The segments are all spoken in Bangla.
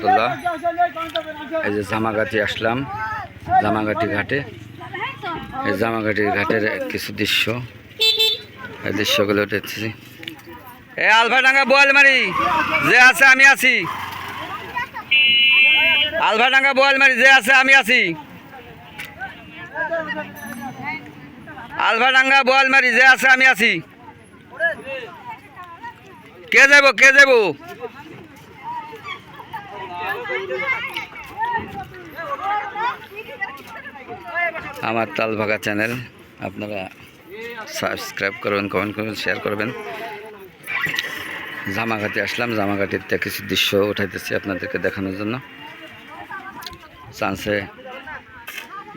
রহমতুল্লাহ। এই যে জামাগাটি আসলাম, জামাগাটি ঘাটে। এই জামাগাটির ঘাটের কিছু দৃশ্য, এই দৃশ্যগুলো উঠেছি। এ আলফাডাঙ্গা বোয়ালমারি যে আছে আমি আছি, আলফাডাঙ্গা বোয়ালমারি যে আছে আমি আছি, আলফাডাঙ্গা বোয়ালমারি যে আছে আমি আছি। কে যাব কে যাব? আমার তালভাগা চ্যানেল আপনারা সাবস্ক্রাইব করবেন, কমেন্ট করবেন, শেয়ার করবেন। জামাঘাটে আসলাম, জামাঘাটিতে কিছু দৃশ্য উঠাইতেছি আপনাদেরকে দেখানোর জন্য। চান্সে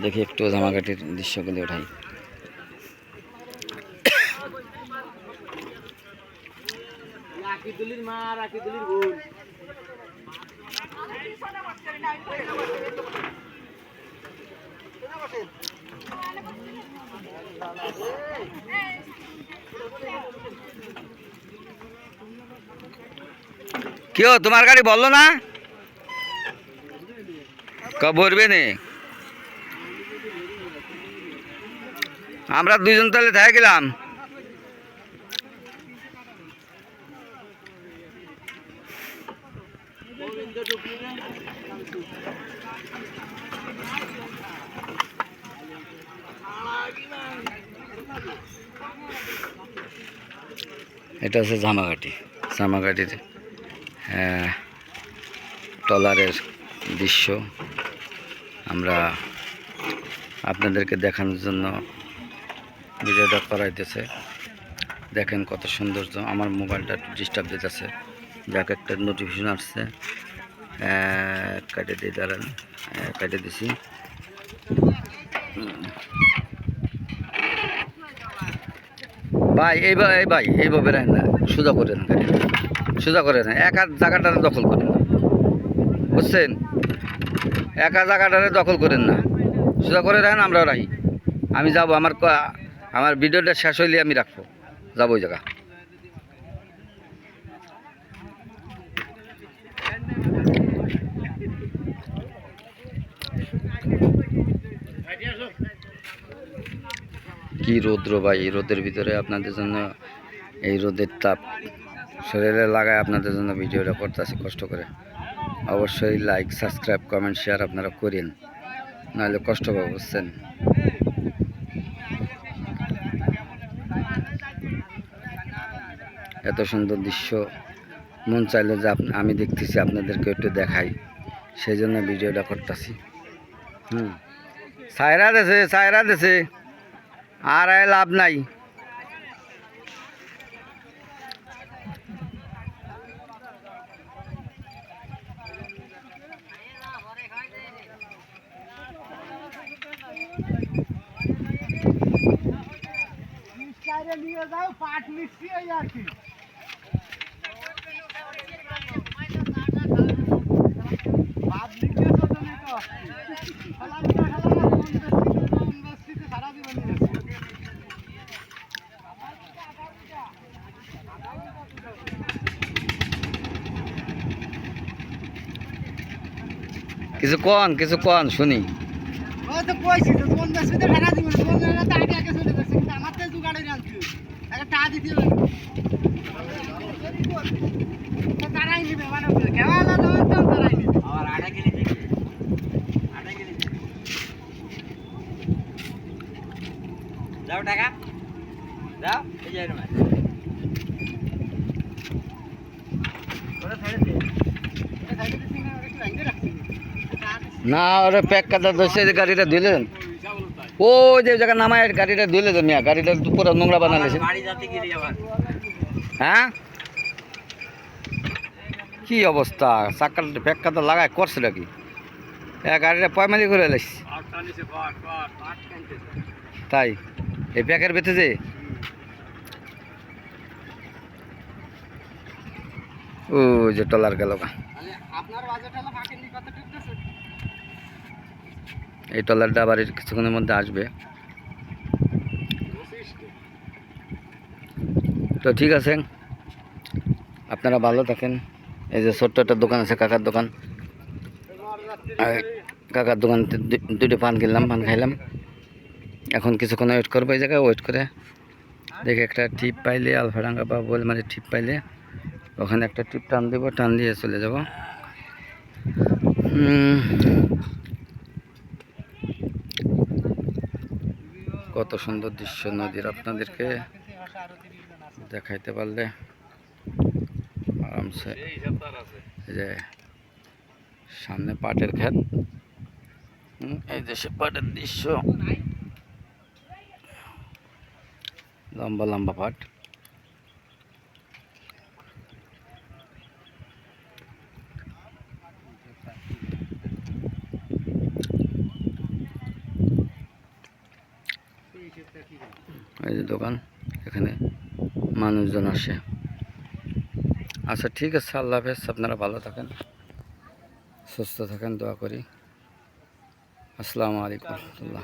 দেখি একটু জামাঘাটির দৃশ্যগুলি উঠাই। কেউ তোমার গাড়ি বললো না ভরবে নে? আমরা দুইজন তাহলে থেকে গেলাম। এটা হচ্ছে জামাঘাটি, জামাঘাটির ট্রলারের দৃশ্য আমরা আপনাদেরকে দেখানোর জন্য ভিডিওটা করাইতেছে। দেখেন কত সৌন্দর্য। আমার মোবাইলটা একটু ডিস্টার্ব দিতেছে, যাক একটা নোটিফিকেশন আসছে, কেটে দিয়ে দাঁড়ান, কেটে দিছি। ভাই এইভাবে রাখেন না, সোজা করেন, সোজা করে না, একা জায়গাটা দখল করেন, বুঝছেন? একা জায়গাটারে দখল করেন না, সোজা করে রাখেন, আমরাও রাখি। আমি যাবো, আমার ভিডিওটা শেষ হইলে আমি রাখবো, যাবো ওই জায়গা। কি রৌদ্র ভাই, এই রোদের ভিতরে আপনাদের জন্য, এই রোদের তাপ শরীরে লাগায় আপনাদের জন্য ভিডিওটা করতেছি কষ্ট করে। অবশ্যই লাইক, সাবস্ক্রাইব, কমেন্ট, শেয়ার আপনারা করেন, নাহলে কষ্ট পাবো, বুঝছেন? এত সুন্দর দৃশ্য মন চাইলো যে আমি দেখতেছি, আপনাদেরকে একটু দেখাই, সেই জন্য ভিডিওটা করতেছি। সায়রা দেছে, সায়রা দেছে, আর লাভ নাই। নিয়ে যাও পাট মিষ্টি আর কি। কিছু কন শুনি। যাও টাকা যাও, না ওরে প্যাক কাটা দোষে গাড়িটা ধুলেন, ও যে জায়গা নামায় গাড়িটা ধুলে তো মিয়া, গাড়িটা পুরো নোংরা বানালেছে। হ্যাঁ কি অবস্থা, চাকাটা প্যাক কাটা লাগায় করছে নাকি? গাড়িটা পয়মালি করে এলাইছি তাই, এই প্যাকের বেঁচেছে। ও যে টলার গেল, এই টলারটা আবার কিছুক্ষণের মধ্যে আসবে। তো ঠিক আছে, আপনারা ভালো থাকেন। এই যে ছোট্ট একটা দোকান আছে, কাকার দোকান, আর কাকার দোকান থেকে দুটো পান কিনলাম, পান খাইলাম। এখন কিছুক্ষণ ওয়েট করবো, এই জায়গায় ওয়েট করে দেখে একটা টিপ পাইলে আলফাডাঙ্গা বা বোয়ালমারি টিপ পাইলে ওখানে একটা টিপ টান দেবো, টান দিয়ে চলে যাব। কত সুন্দর দৃশ্য নদীর, আপনাদেরকে দেখাইতে পারলে আরামসে। এই যে সামনে পাটের ক্ষেত, এই যে সে পাটের দৃশ্য, লম্বা লম্বা পাট। এই যে দোকান, এখানে মানুষজন আসে। আচ্ছা ঠিক আছে, আল্লাহ হাফেজ, আপনারা ভালো থাকেন, সুস্থ থাকেন, দোয়া করি। আসসালামু আলাইকুম রহমতুল্লাহ।